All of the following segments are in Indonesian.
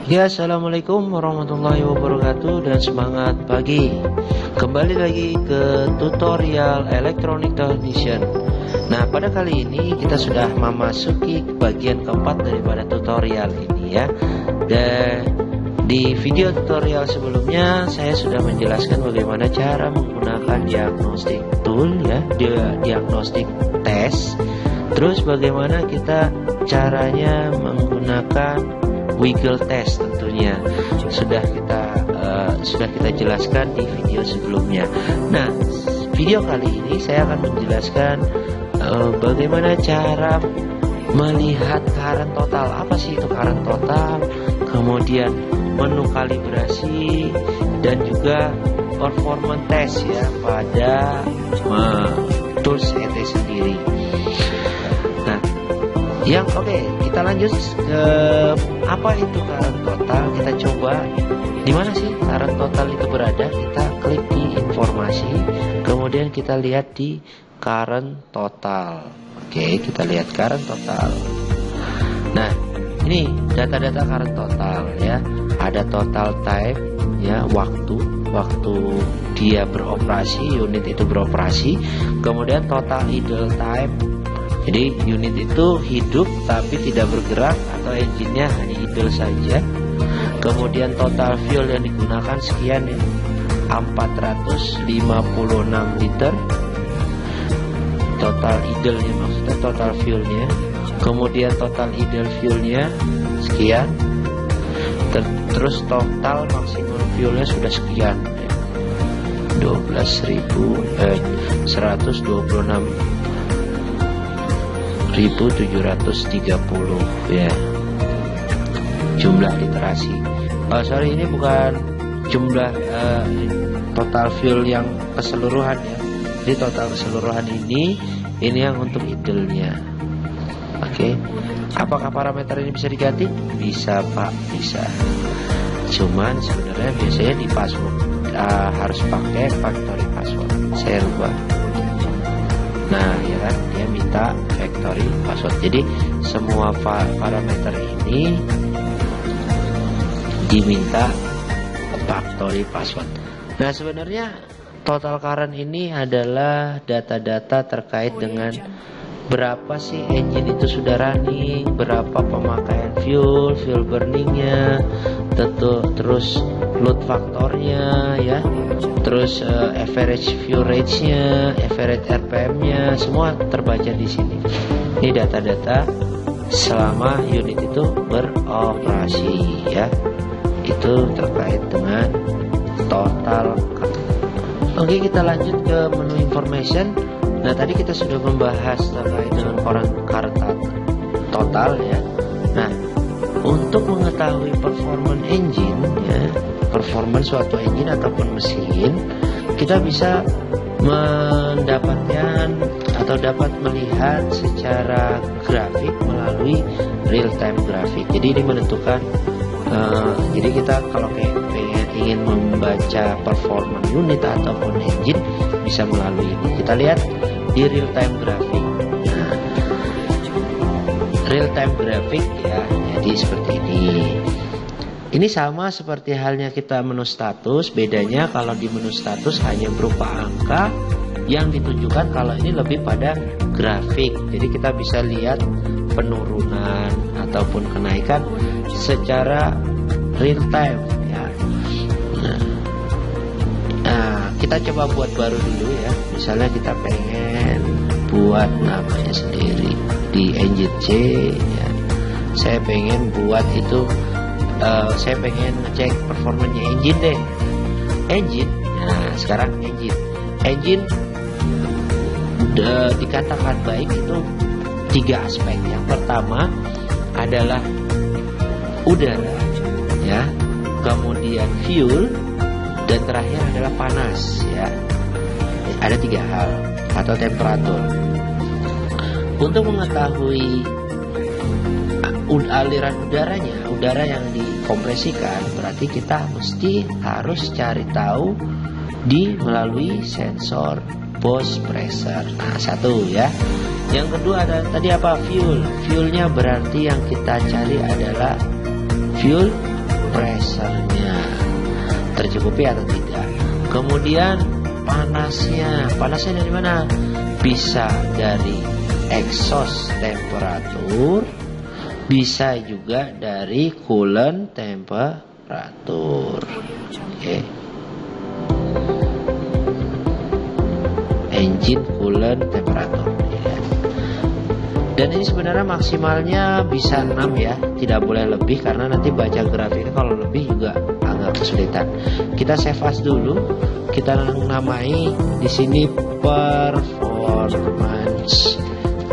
Ya, assalamualaikum warahmatullahi wabarakatuh dan semangat pagi. Kembali lagi ke tutorial Electronic Technician. Nah, pada kali ini kita sudah memasuki bagian keempat daripada tutorial ini ya. Dan di video tutorial sebelumnya saya sudah menjelaskan bagaimana cara menggunakan diagnostic tool ya, diagnostic test. Terus bagaimana kita caranya menggunakan wiggle test tentunya sudah kita jelaskan di video sebelumnya. Nah, video kali ini saya akan menjelaskan bagaimana cara melihat current total. Apa sih itu current total? Kemudian menu kalibrasi dan juga performance test ya pada tools ET sendiri. Nah, kita lanjut ke apa itu current total. Kita coba di mana sih current total itu berada. Kita klik di informasi, kemudian kita lihat di current total. Oke, kita lihat current total. Nah, ini data-data current total ya. Ada total type ya, waktu dia beroperasi, unit itu beroperasi. Kemudian total idle time. Jadi unit itu hidup tapi tidak bergerak atau engine-nya hanya idle saja. Kemudian total fuel yang digunakan sekian ya, 456 liter. Total idle-nya maksudnya total fuel-nya. Kemudian total idle fuel-nya sekian. Terus total maksimum fuel-nya sudah sekian ya. 126.730 ya jumlah literasi. Sorry, ini bukan jumlah total fuel yang keseluruhan ya. Jadi total keseluruhan ini yang untuk idle-nya. Oke. Apakah parameter ini bisa diganti? Bisa Pak, bisa. Cuman sebenarnya biasanya di password harus pakai factory password. Saya lupa. Nah, ya kan, dia minta factory password. Jadi semua parameter ini diminta factory password. Nah, sebenarnya total current ini adalah data-data terkait dengan berapa sih engine itu sudah running, berapa pemakaian fuel burningnya, terus load faktornya ya, terus average fuel rate-nya, average RPM-nya, semua terbaca di sini. Ini data-data selama unit itu beroperasi ya. Itu terkait dengan total. Oke, kita lanjut ke menu information. Nah, tadi kita sudah membahas terkait dengan current total ya. Nah, untuk mengetahui performance engine ya, performance suatu engine ataupun mesin, kita bisa mendapatkan atau dapat melihat secara grafik melalui real time grafik. Jadi ini menentukan jadi kita kalau ingin membaca performance unit ataupun engine bisa melalui ini. Kita lihat di real time grafik. Nah, real time grafik ya, jadi seperti ini. Ini sama seperti halnya kita menu status. Bedanya kalau di menu status hanya berupa angka yang ditunjukkan, kalau ini lebih pada grafik. Jadi kita bisa lihat penurunan ataupun kenaikan secara real time ya. Nah, kita coba buat baru dulu ya. Misalnya kita pengen buat namanya sendiri di engine C ya. Saya pengen buat itu saya pengen ngecek performanya engine deh. Engine. Nah, sekarang engine dikatakan baik itu 3 aspek. Yang pertama adalah udara ya, kemudian fuel, dan terakhir adalah panas ya. Ada 3 hal atau temperatur. Untuk mengetahui aliran udaranya, udara yang dikompresikan, berarti kita mesti harus cari tahu melalui sensor Bose pressure. Nah, satu ya. Yang kedua ada tadi apa? Fuelnya berarti yang kita cari adalah fuel pressernya tercukupi atau tidak. Kemudian panasnya dari mana? Bisa dari exhaust temperatur, bisa juga dari coolant temperatur. Oke. Engine coolant temperatur ya. Dan ini sebenarnya maksimalnya bisa 6 ya, tidak boleh lebih karena nanti baca grafiknya kalau lebih juga agak kesulitan. Kita save as dulu, kita namai di sini performance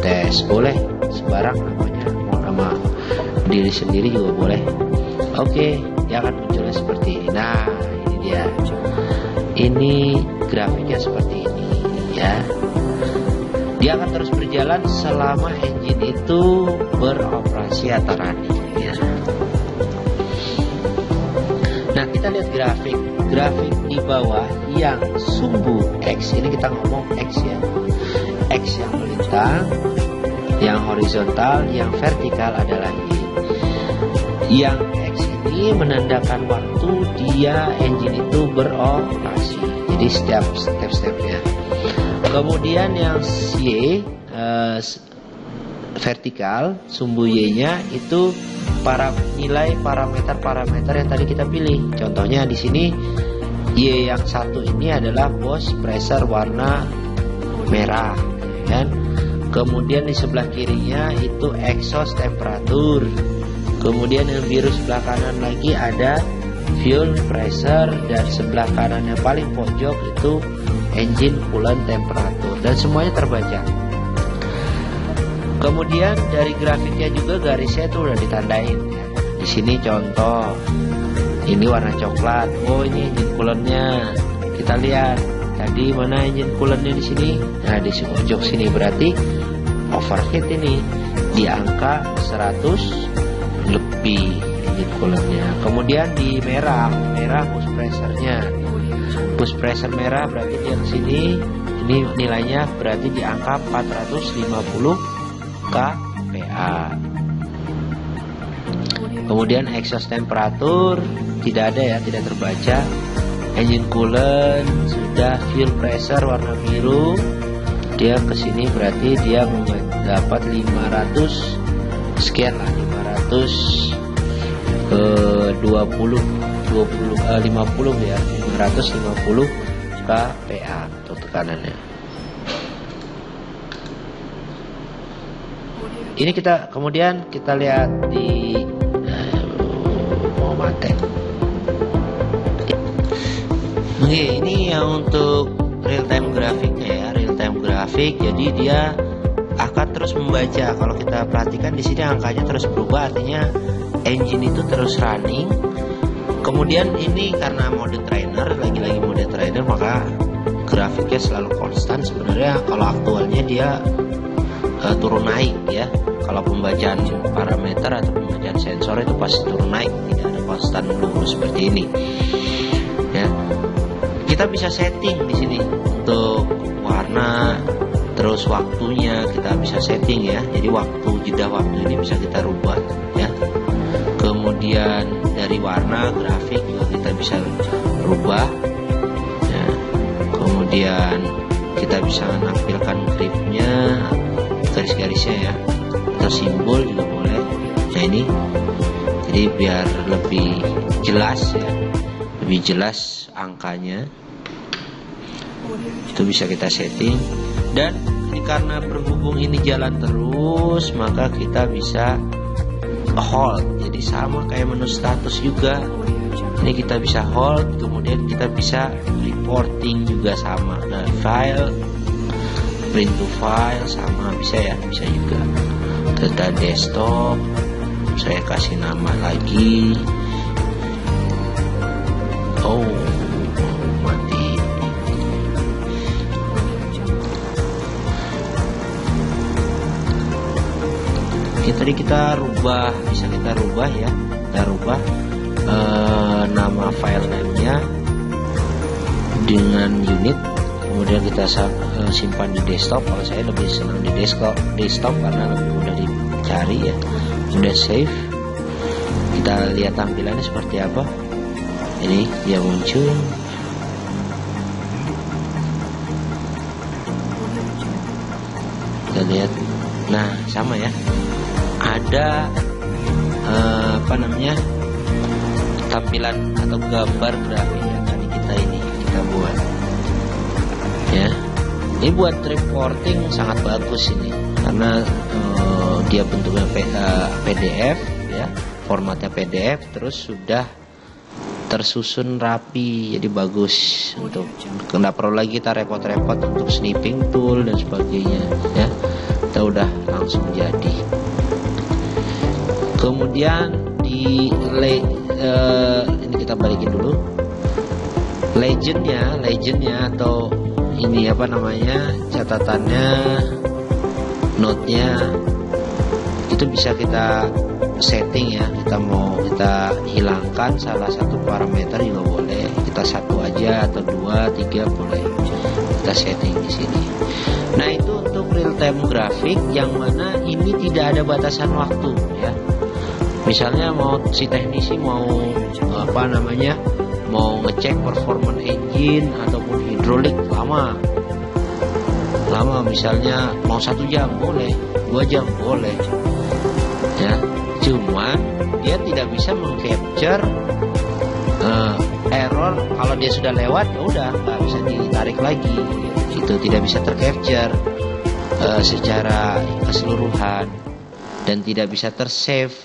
test, boleh sembarang namanya, mau nama diri sendiri juga boleh. Oke, dia akan munculnya seperti ini. Nah, ini dia. Ini grafiknya seperti ini ya. Dia akan terus berjalan selama engine itu beroperasi atau running ya. Nah, kita lihat grafik di bawah yang sumbu X, ini kita ngomong X ya, X yang melintang, yang horizontal, yang vertikal adalah Y. Yang X ini menandakan waktu dia engine itu beroperasi, jadi setiap step-stepnya. Kemudian yang Y vertikal, sumbu Y-nya itu nilai parameter yang tadi kita pilih. Contohnya di sini Y yang satu ini adalah boost pressure warna merah, kan? Kemudian di sebelah kirinya itu exhaust temperatur. Kemudian yang biru sebelah kanan lagi ada fuel pressure, dan sebelah kanan yang paling pojok itu engine coolant temperatur, dan semuanya terbaca. Kemudian dari grafiknya juga garisnya itu udah ditandain ya. Di sini contoh, ini warna coklat. Oh, ini engine coolantnya. Kita lihat tadi mana engine coolantnya di sini. Nah, di pojok sini berarti overheat ini di angka 100 lebih engine coolantnya. Kemudian di merah boost pressure-nya. Boost pressure merah berarti dia di sini, ini nilainya berarti di angka 450 kPa. Kemudian exhaust temperatur tidak ada ya, tidak terbaca. Engine coolant sudah, fuel pressure warna biru, dia kesini berarti dia mendapat 500 sekian lah, 50 ya, 550 kPa untuk tekanannya. Ini kemudian kita lihat di Oke, ini yang untuk real time grafiknya ya, real time grafik. Jadi dia akan terus membaca. Kalau kita perhatikan di sini angkanya terus berubah, artinya engine itu terus running. Kemudian ini karena mode trainer, lagi-lagi mode trainer, maka grafiknya selalu konstan. Sebenarnya kalau aktualnya dia turun naik ya. Kalau pembacaan parameter atau pembacaan sensor itu pasti turun naik, tidak ada konstan lurus seperti ini. Ya, kita bisa setting di sini untuk warna, terus waktunya kita bisa setting ya. Jadi jeda waktu ini bisa kita rubah ya. Kemudian dari warna grafik juga kita bisa rubah ya. Kemudian kita bisa menampilkan gripnya, garis-garisnya ya, atau simbol juga boleh. Nah ini jadi biar lebih jelas ya, lebih jelas angkanya itu bisa kita setting. Dan ini karena berhubung ini jalan terus, maka kita bisa hold, jadi sama kayak menu status juga. Ini kita bisa hold, kemudian kita bisa reporting juga sama. Nah, file, print to file sama bisa ya, bisa juga. Data desktop, saya kasih nama lagi. Oh, mati. Oke, tadi kita rubah, bisa kita rubah ya, kita rubah nama file name-nya dengan unit. Kemudian kita simpan di desktop. Kalau saya lebih senang di desktop karena lebih mudah dicari ya, mudah save. Kita lihat tampilannya seperti apa. Ini dia muncul. Kita lihat. Nah, sama ya. Ada tampilan atau gambar grafik yang tadi kita buat. Ya. Ini buat reporting sangat bagus ini karena dia bentuknya PDF ya, formatnya PDF, terus sudah tersusun rapi, jadi bagus. Untuk nggak perlu lagi kita repot-repot untuk snipping tool dan sebagainya ya, kita udah langsung jadi. Kemudian di ini kita balikin dulu legendnya atau ini catatannya, note-nya itu bisa kita setting ya. Kita hilangkan salah satu parameter juga boleh, kita satu aja atau 2, 3 boleh kita setting di sini. Nah, itu untuk real time grafik yang mana ini tidak ada batasan waktu ya. Misalnya si teknisi mau ngecek performance engine ataupun hidrolik lama, misalnya mau 1 jam boleh, 2 jam boleh ya. Cuman dia tidak bisa mengcapture error. Kalau dia sudah lewat ya udah nggak bisa ditarik lagi, itu tidak bisa tercapture secara keseluruhan dan tidak bisa tersave.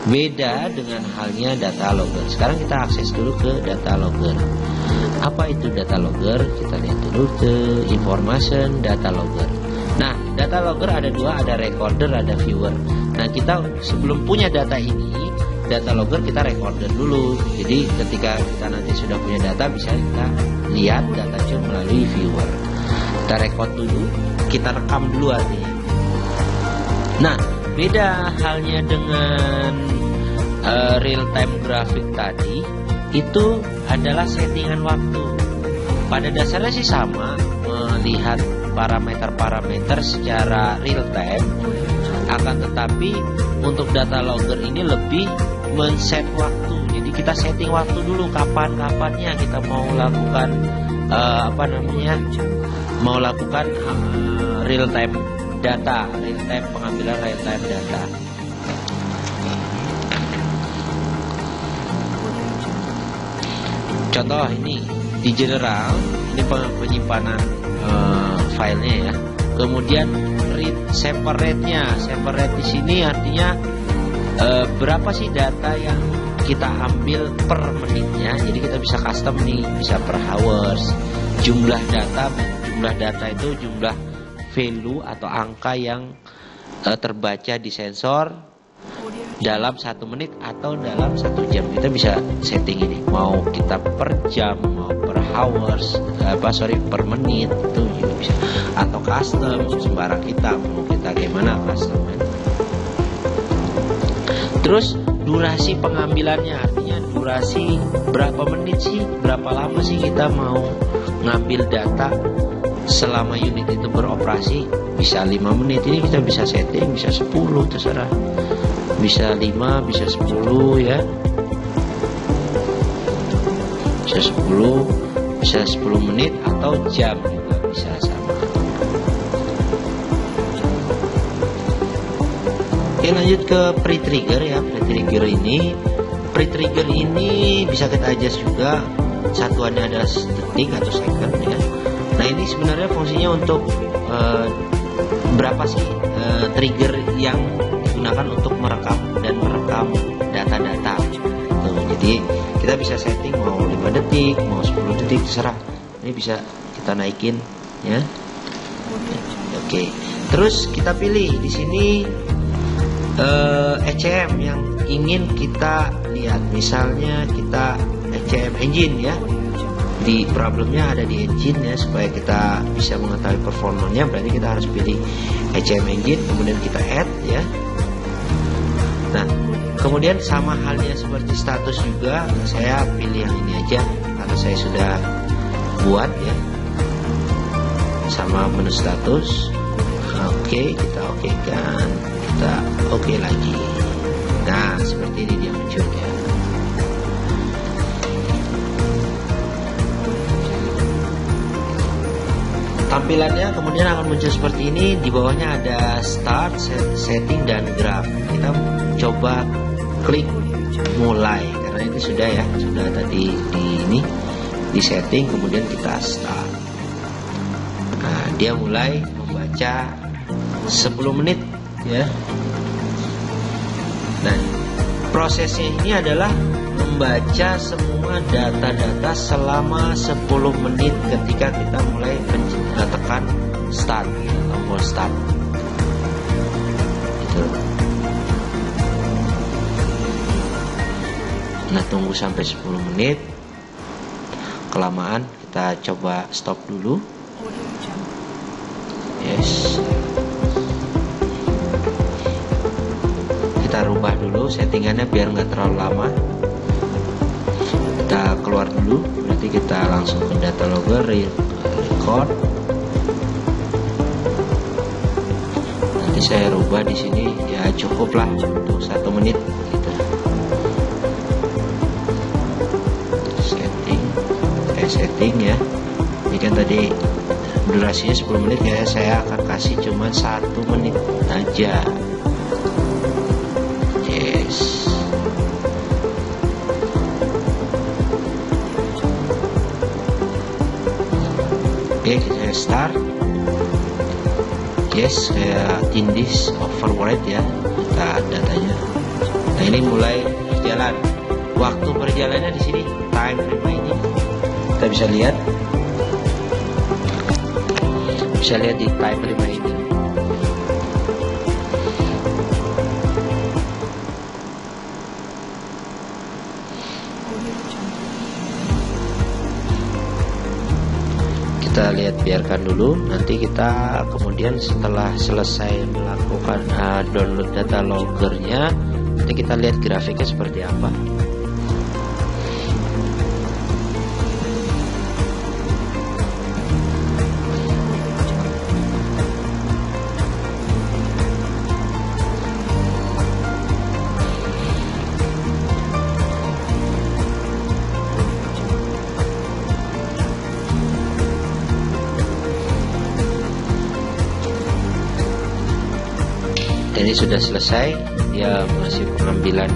Beda dengan halnya data logger. Sekarang kita akses dulu ke data logger. Apa itu data logger? Kita lihat dulu ke information data logger. Nah, data logger ada 2, ada recorder, ada viewer. Nah, kita sebelum punya data ini, data logger kita recorder dulu. Jadi ketika kita nanti sudah punya data, bisa kita lihat datanya melalui viewer. Kita record dulu, kita rekam dulu artinya. Nah, beda halnya dengan real time grafik tadi, itu adalah settingan waktu. Pada dasarnya sih sama, melihat parameter-parameter secara real time, akan tetapi untuk data logger ini lebih men-set waktu. Jadi kita setting waktu dulu, kapan-kapannya kita mau lakukan real time data, pengambilan real time data. Contoh ini di general, ini penyimpanan filenya ya. Kemudian separate-nya, separate di sini artinya berapa sih data yang kita ambil per menitnya. Jadi kita bisa custom nih, bisa per hours. Jumlah data itu jumlah value atau angka yang terbaca di sensor dalam 1 menit atau dalam 1 jam. Kita bisa setting ini, mau kita per jam, mau per hours, per menit, itu juga bisa. Atau custom, sembarang kita mau kita gimana custom. Terus durasi pengambilannya, artinya durasi berapa menit sih, berapa lama sih kita mau ngambil data selama unit itu beroperasi. Bisa 5 menit, ini kita bisa setting, bisa 10, terserah. Bisa 5, bisa 10 ya. Bisa 10 menit atau jam juga bisa sama. Oke, lanjut ke pre-trigger ya. Pre-trigger ini bisa kita adjust juga, satuannya ada detik atau second ya. Nah, ini sebenarnya fungsinya untuk berapa sih trigger yang digunakan untuk merekam data-data. Jadi kita bisa setting mau 5 detik, mau 10 detik, terserah. Ini bisa kita naikin ya. Oke. Terus kita pilih di sini ECM yang ingin kita lihat. Misalnya kita ECM engine ya. Di problemnya ada di engine ya, supaya kita bisa mengetahui performanya. Berarti kita harus pilih ECM engine, kemudian kita add ya. Nah, kemudian sama halnya seperti status juga, saya pilih yang ini aja karena saya sudah buat ya, sama menu status. Oke, kita oke kan, kita oke lagi. Nah, seperti ini dia muncul. Tampilannya kemudian akan muncul seperti ini. Di bawahnya ada start, setting, dan graph. Kita coba klik mulai karena ini sudah ya, sudah tadi di setting, kemudian kita start. Nah, dia mulai membaca 10 menit ya. Nah, prosesnya ini adalah membaca semua data-data selama 10 menit ketika kita mulai tekan start, tombol start. Gitu. Nah, tunggu sampai 10 menit. Kelamaan, kita coba stop dulu. Yes. Kita rubah dulu settingannya biar nggak terlalu lama. Kita keluar dulu, nanti kita langsung ke data logger, record. Nanti saya rubah di sini ya, cukuplah untuk 1 menit gitu. Setting ya. Ini kan tadi durasinya 10 menit ya, saya akan kasih cuma 1 menit aja. Yes. Oke, saya start. Yes, saya indis override ya, kita datanya. Nah, ini mulai berjalan. Waktu berjalannya di sini time remaining. Kita bisa lihat di time remaining. Kita lihat, biarkan dulu. Nanti kita kemudian setelah selesai melakukan download data loggernya, nanti kita lihat grafiknya seperti apa. Ini sudah selesai, dia masih pengambilan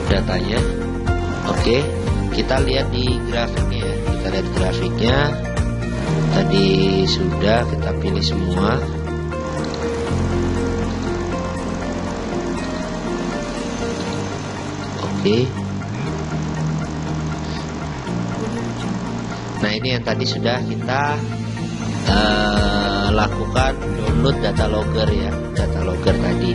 datanya. Oke, kita lihat di grafiknya ya. Kita lihat grafiknya. Tadi sudah kita pilih semua. Oke. Nah, ini yang tadi sudah kita lakukan download data logger ya, data logger tadi.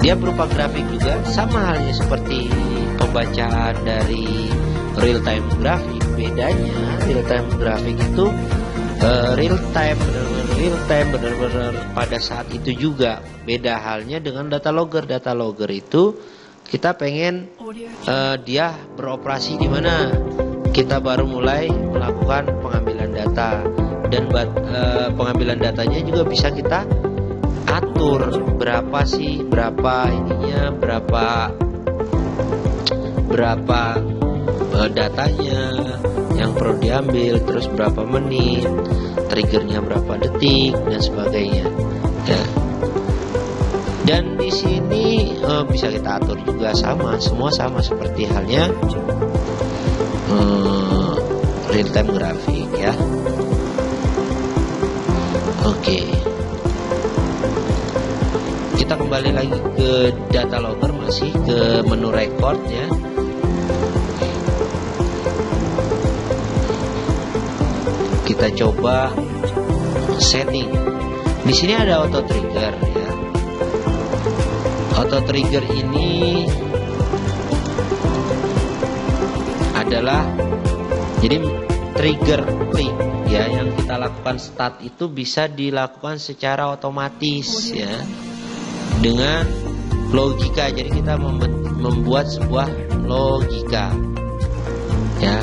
Dia berupa grafik juga, sama halnya seperti pembacaan dari real time grafik. Bedanya real time grafik itu real time benar-benar pada saat itu juga. Beda halnya dengan data logger. Data logger itu kita pengen dia beroperasi di mana kita baru mulai melakukan pengambilan data. Dan pengambilan datanya juga bisa kita atur berapa ininya, berapa datanya yang perlu diambil, terus berapa menit, triggernya berapa detik dan sebagainya ya. Dan di sini bisa kita atur juga, semua sama seperti halnya real time grafik ya. Oke. Kita kembali lagi ke data logger, masih ke menu record ya. Kita coba setting. Di sini ada auto trigger ya. Auto trigger ini adalah jadi trigger klik ya, yang kita lakukan start itu bisa dilakukan secara otomatis ya, dengan logika. Jadi kita membuat sebuah logika ya.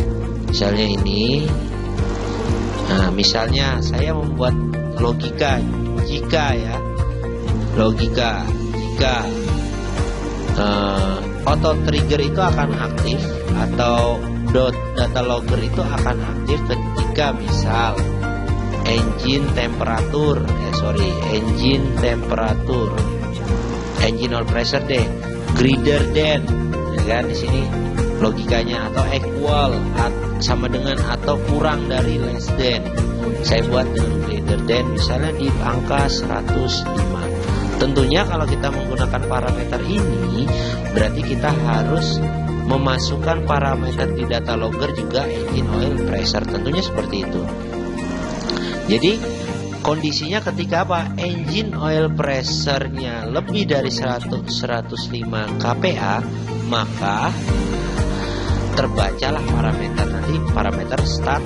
Misalnya ini, nah misalnya saya membuat logika jika auto trigger itu akan aktif atau data logger itu akan aktif ketika misal engine temperatur, engine oil pressure deh, greater than, ya kan di sini logikanya, atau equal sama dengan atau kurang dari, less than. Saya buat dengan greater than, misalnya di angka 105. Tentunya kalau kita menggunakan parameter ini, berarti kita harus memasukkan parameter di data logger juga engine oil pressure, tentunya seperti itu. Jadi kondisinya ketika apa? Engine oil pressure-nya lebih dari 105 kPa, maka terbacalah parameter, nanti parameter start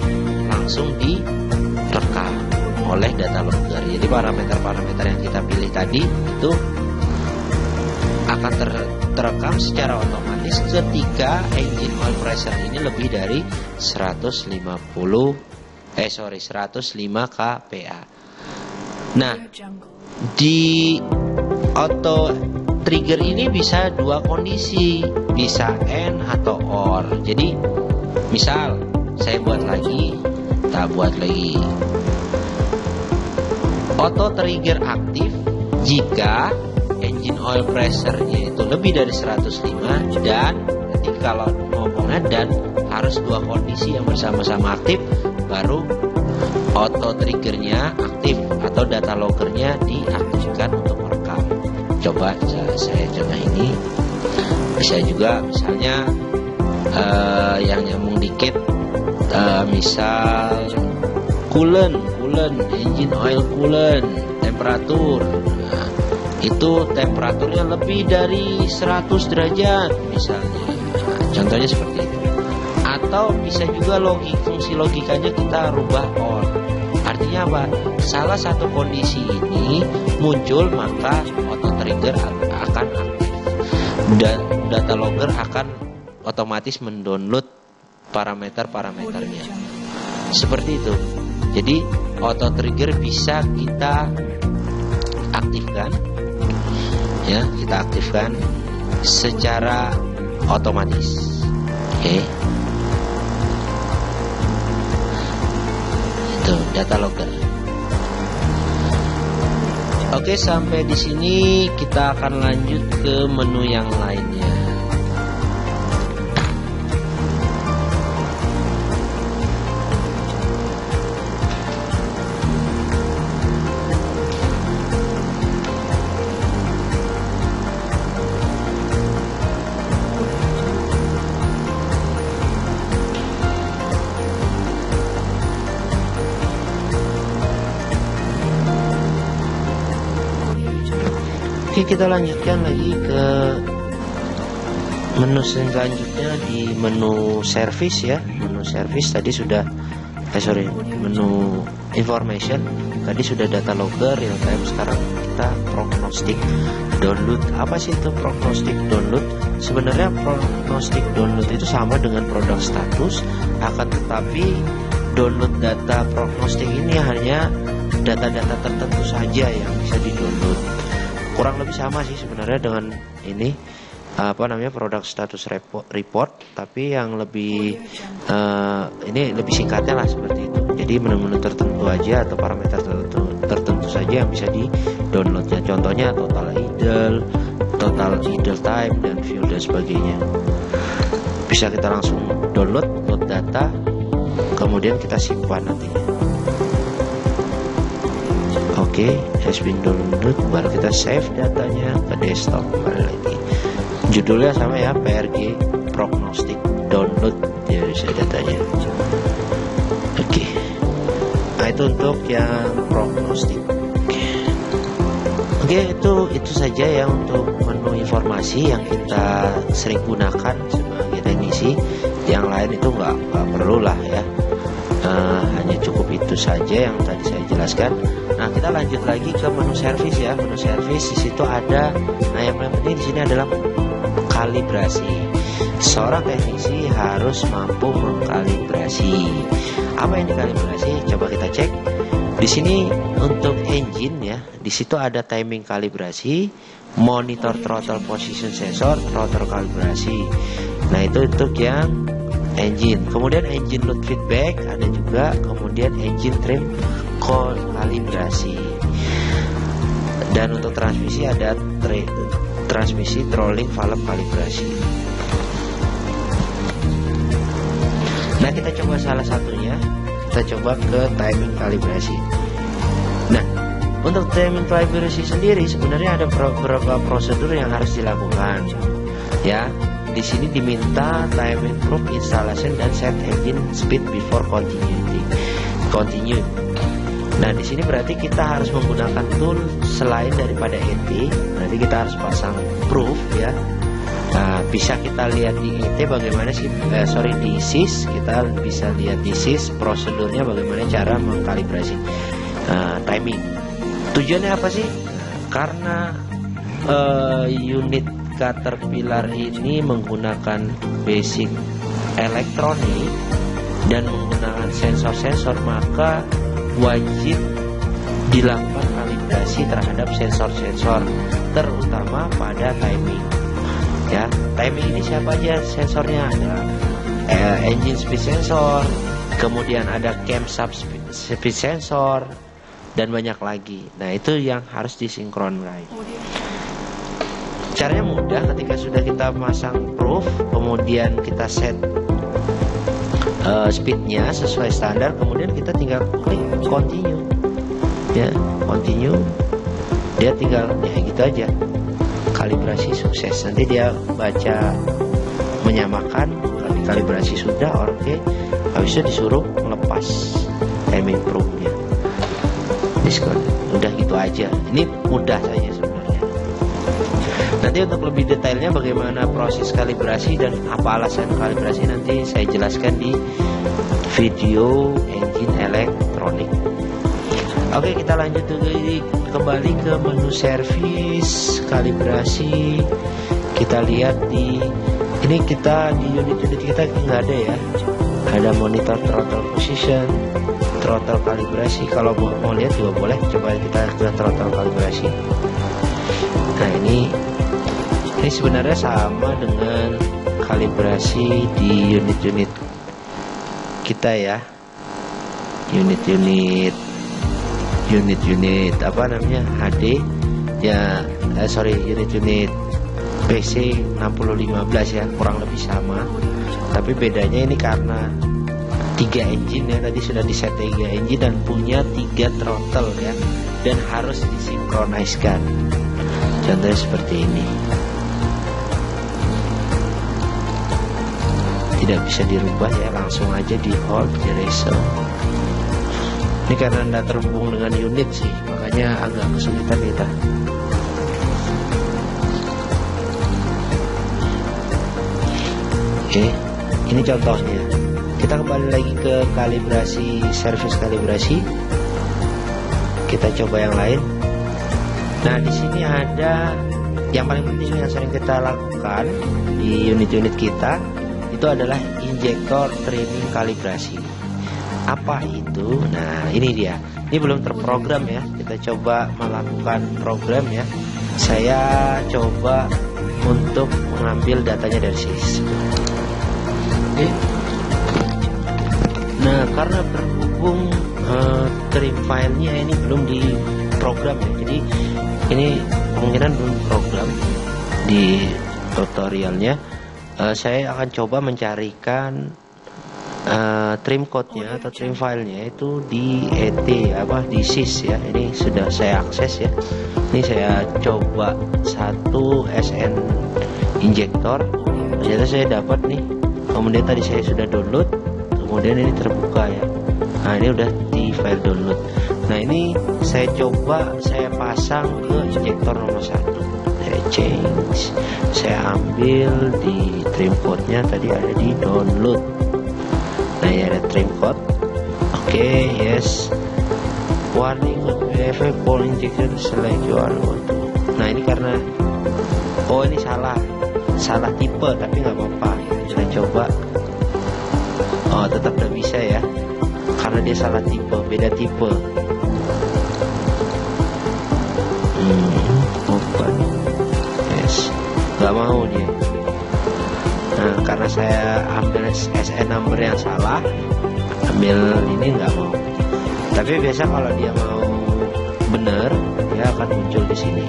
langsung direkam oleh data logger. Jadi parameter-parameter yang kita pilih tadi itu akan terekam secara otomatis ketika engine oil pressure ini lebih dari 105 kPa. Nah, di auto trigger ini bisa dua kondisi, bisa and atau or. Jadi misal saya buat lagi, kita buat lagi. Auto trigger aktif jika engine oil pressure-nya itu lebih dari 105, dan nanti kalau ngomongnya dan harus dua kondisi yang bersama-sama aktif, baru auto triggernya aktif atau data loggernya diaktifkan untuk merekam. Coba saya coba ini, bisa juga misalnya yang nyambung dikit, misal coolant, engine oil coolant temperatur, nah, itu temperaturnya lebih dari 100 derajat misalnya, nah, contohnya seperti itu. Atau bisa juga fungsi logikanya kita rubah on. Artinya apa? Salah satu kondisi ini muncul, maka auto trigger akan aktif dan data logger akan otomatis mendownload parameternya. Seperti itu. Jadi auto trigger bisa kita aktifkan, ya, kita aktifkan secara otomatis. Oke. Itu data logger. Oke, sampai di sini kita akan lanjut ke menu yang lainnya. Oke, kita lanjutkan lagi ke menu selanjutnya di menu service ya. Menu service tadi sudah menu information tadi sudah data logger real time. Sekarang kita prognostic download. Apa sih itu prognostic download? Sebenarnya prognostic download itu sama dengan product status, akan tetapi download data prognostic ini hanya data-data tertentu saja yang bisa di-download. Kurang lebih sama sih sebenarnya dengan ini product status report, tapi yang lebih ini lebih singkatnya lah seperti itu. Jadi menu-menu tertentu aja atau parameter tertentu saja yang bisa di downloadnya. Contohnya total idle time dan fuel dan sebagainya. Bisa kita langsung download data, kemudian kita simpan nantinya. Oke, has been download, baru kita save datanya ke desktop. Kembali lagi, judulnya sama ya, PRG prognostic download, ya bisa datanya. Oke, nah itu untuk yang prognostic. Oke, itu saja ya untuk menu informasi yang kita sering gunakan sebagai teknisi. Yang lain itu nggak perlu lah ya. Hanya cukup itu saja yang tadi saya jelaskan. Nah, kita lanjut lagi ke menu service ya. Menu service di situ ada, nah yang paling penting di sini adalah kalibrasi. Seorang teknisi harus mampu mengkalibrasi. Apa yang dikalibrasi? Coba kita cek. Di sini untuk engine ya, di situ ada timing kalibrasi, monitor throttle position sensor, rotor kalibrasi. Nah, itu untuk yang engine, kemudian engine load feedback ada juga, kemudian engine trim kalibrasi, dan untuk transmisi ada transmisi trolling valve kalibrasi. Nah, kita coba salah satunya, kita coba ke timing kalibrasi. Nah, untuk timing kalibrasi sendiri sebenarnya ada beberapa prosedur yang harus dilakukan ya. Di sini diminta time improve installation dan set engine speed before continue. Nah, di sini berarti kita harus menggunakan tool selain daripada ET. Nanti kita harus pasang proof ya. Nah, bisa kita lihat di ET bagaimana sih, di SIS kita bisa lihat di SIS prosedurnya bagaimana cara mengkalibrasi timing. Tujuannya apa sih? Karena unit Caterpillar ini menggunakan basic elektronik dan menggunakan sensor-sensor, maka wajib dilakukan kalibrasi terhadap sensor-sensor, terutama pada timing ya. Timing ini siapa aja sensornya? Ada engine speed sensor, kemudian ada camshaft speed sensor, dan banyak lagi. Nah, itu yang harus disinkronkan. Caranya mudah, ketika sudah kita pasang proof, kemudian kita set speednya sesuai standar, kemudian kita tinggal klik continue ya, continue, dia tinggal ya gitu aja, kalibrasi sukses. Nanti dia baca menyamakan, kalibrasi sudah oke, habis itu disuruh melepas timing probe-nya, diskon. Udah gitu aja, ini mudah saja sebenarnya. Nanti untuk lebih detailnya bagaimana proses kalibrasi dan apa alasan kalibrasi nanti saya jelaskan di video engine elektronik. Oke, kita lanjut kembali ke menu servis kalibrasi. Kita lihat di ini, kita di unit-unit kita nggak ada ya. Ada monitor throttle position, throttle kalibrasi. Kalau mau lihat juga boleh, coba kita ke throttle kalibrasi. Nah, ini sebenarnya sama dengan kalibrasi di unit-unit kita ya, unit-unit apa namanya, HD ya, unit-unit PC 6015 ya, kurang lebih sama. Tapi bedanya ini karena 3 engine ya, tadi sudah di set 3 engine dan punya 3 throttle ya, dan harus disinkroniskan. Contohnya seperti ini, tidak bisa dirubah ya, langsung aja di hold, di reset. Ini karena tidak terhubung dengan unit sih, makanya agak kesulitan kita. Oke, ini contohnya. Kita kembali lagi ke kalibrasi, servis kalibrasi. Kita coba yang lain. Nah, di sini ada yang paling penting yang sering kita lakukan di unit-unit kita, itu adalah injektor trimming kalibrasi. Apa itu? Nah, ini dia. Ini belum terprogram ya. Kita coba melakukan program ya. Saya coba untuk mengambil datanya dari SIS. Oke. Nah, karena berhubung trim filenya ini belum diprogram ya, jadi ini kemungkinan belum program di tutorialnya. Saya akan coba mencarikan trim code-nya atau trim filenya itu di ET di SIS ya. Ini sudah saya akses ya. Ini saya coba satu SN injektor, ternyata saya dapat nih. Kemudian tadi saya sudah download, kemudian ini terbuka ya. Nah, ini udah di file download. Nah, ini saya coba saya pasang ke injektor nomor 1. Saya change, saya ambil di trim code-nya, tadi ada di download. Nah, ya ada trim code. Oke, yes. Warning effect ball injector select your. Nah, ini karena ini salah tipe, tapi nggak apa-apa. Saya coba. Tetap udah bisa ya, karena dia salah tipe, beda tipe. Open. Yes. Nggak mau dia. Nah, karena saya ambil SN number yang salah, ambil ini nggak mau. Tapi biasa kalau dia mau benar, dia akan muncul di sini.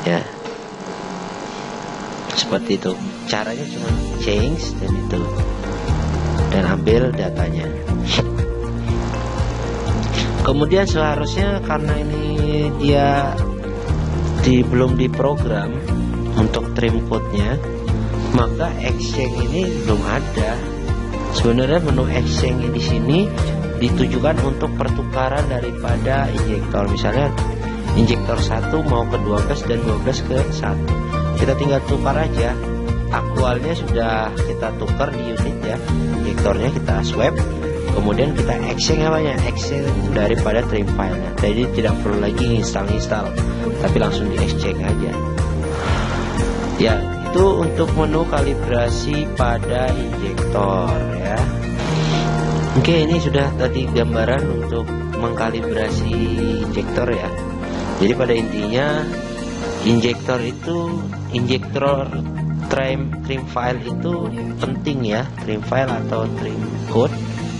Ya, seperti itu. Caranya cuma change dan itu, dan ambil datanya. Kemudian seharusnya karena ini dia belum diprogram untuk trim code-nya, maka exchange ini belum ada. Sebenarnya menu exchange di sini ditujukan untuk pertukaran daripada injektor. Misalnya injektor 1 mau ke 12 dan 12 ke 1. Kita tinggal tukar aja. Aktualnya sudah kita tukar di unit ya. Injektornya kita swap, kemudian kita exchange exchange daripada trim file-nya. Jadi tidak perlu lagi install, tapi langsung di exchange aja. Ya, itu untuk menu kalibrasi pada injektor ya. Oke, ini sudah tadi gambaran untuk mengkalibrasi injektor ya. Jadi pada intinya injektor trim file itu penting ya. Trim file atau trim code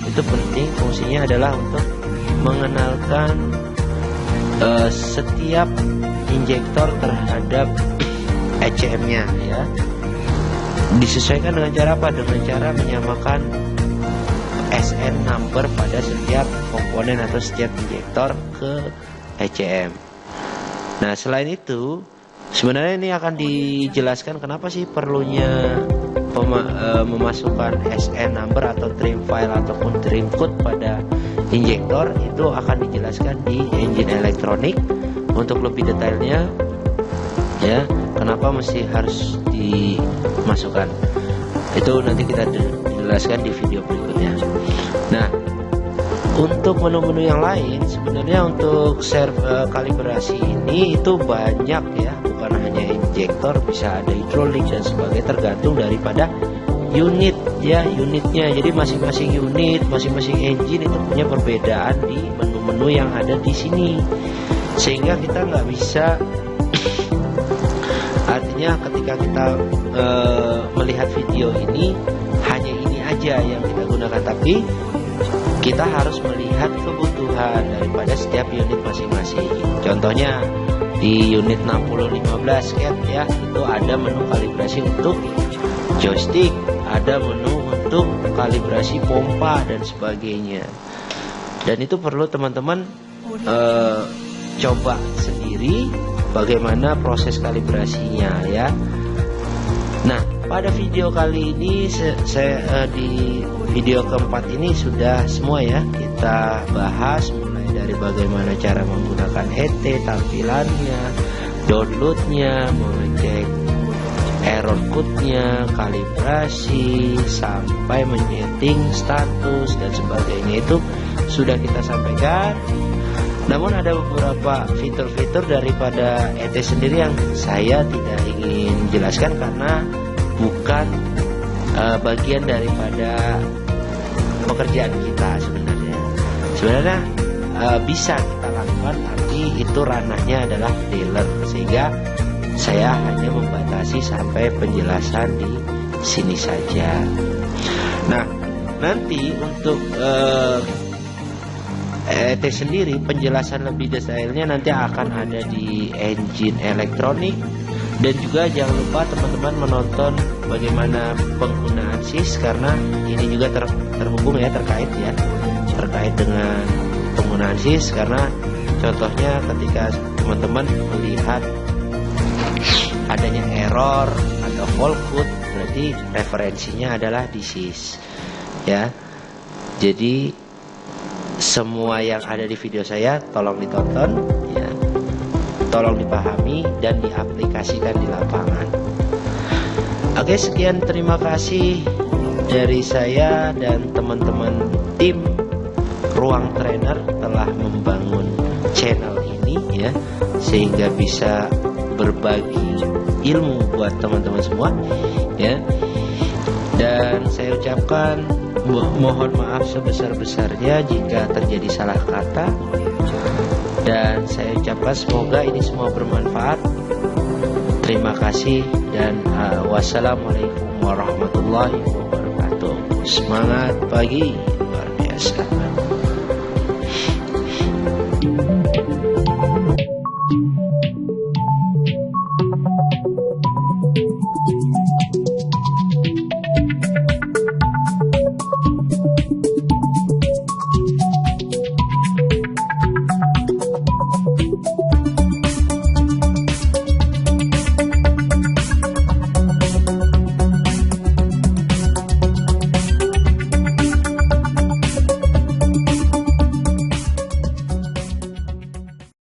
itu penting, fungsinya adalah untuk mengenalkan setiap injektor terhadap ECM-nya ya. Disesuaikan dengan cara apa? Dengan cara menyamakan SN number pada setiap komponen atau setiap injektor ke ECM. Nah, selain itu sebenarnya ini akan dijelaskan kenapa sih perlunya memasukkan SN number atau trim file ataupun trim code pada injektor. Itu akan dijelaskan di engine elektronik untuk lebih detailnya ya, kenapa mesti harus dimasukkan. Itu nanti kita jelaskan di video berikutnya. Nah, untuk menu-menu yang lain sebenarnya untuk kalibrasi ini itu banyak ya, bukan hanya injektor, bisa ada hidrolik dan sebagainya, tergantung daripada unit ya, unitnya. Jadi masing-masing unit, masing-masing engine itu punya perbedaan di menu-menu yang ada di sini, sehingga kita nggak bisa artinya ketika kita melihat video ini hanya ini aja yang kita gunakan, tapi kita harus melihat kebutuhan daripada setiap unit masing-masing. Contohnya di unit 6015 cat ya, itu ada menu kalibrasi untuk joystick, ada menu untuk kalibrasi pompa dan sebagainya. Dan itu perlu teman-teman coba sendiri bagaimana proses kalibrasinya ya. Nah, pada video kali ini saya di video keempat ini sudah semua ya, kita bahas mulai dari bagaimana cara menggunakan ET, tampilannya, downloadnya, mengecek error code-nya, kalibrasi, sampai menyeting status dan sebagainya, itu sudah kita sampaikan. Namun ada beberapa fitur-fitur daripada ET sendiri yang saya tidak ingin jelaskan karena bukan bagian daripada pekerjaan kita sebenarnya. Sebenarnya bisa kita lakukan, tapi itu ranahnya adalah dealer, sehingga saya hanya membatasi sampai penjelasan di sini saja. Nah, nanti untuk ET sendiri penjelasan lebih detailnya nanti akan ada di engine elektronik. Dan juga jangan lupa teman-teman menonton bagaimana penggunaan SIS, karena ini juga terhubung ya, terkait dengan penggunaan SIS. Karena contohnya ketika teman-teman melihat adanya error atau fault code, berarti referensinya adalah di SIS ya. Jadi semua yang ada di video saya tolong ditonton ya, tolong dipahami dan diaplikasikan di lapangan. Oke, sekian, terima kasih dari saya dan teman-teman tim Ruang Trainer telah membangun channel ini ya, sehingga bisa berbagi ilmu buat teman-teman semua ya. Dan saya ucapkan mohon maaf sebesar-besarnya jika terjadi salah kata. Dan saya ucapkan semoga ini semua bermanfaat. Terima kasih dan wassalamualaikum warahmatullahi wabarakatuh. Semangat pagi luar biasa.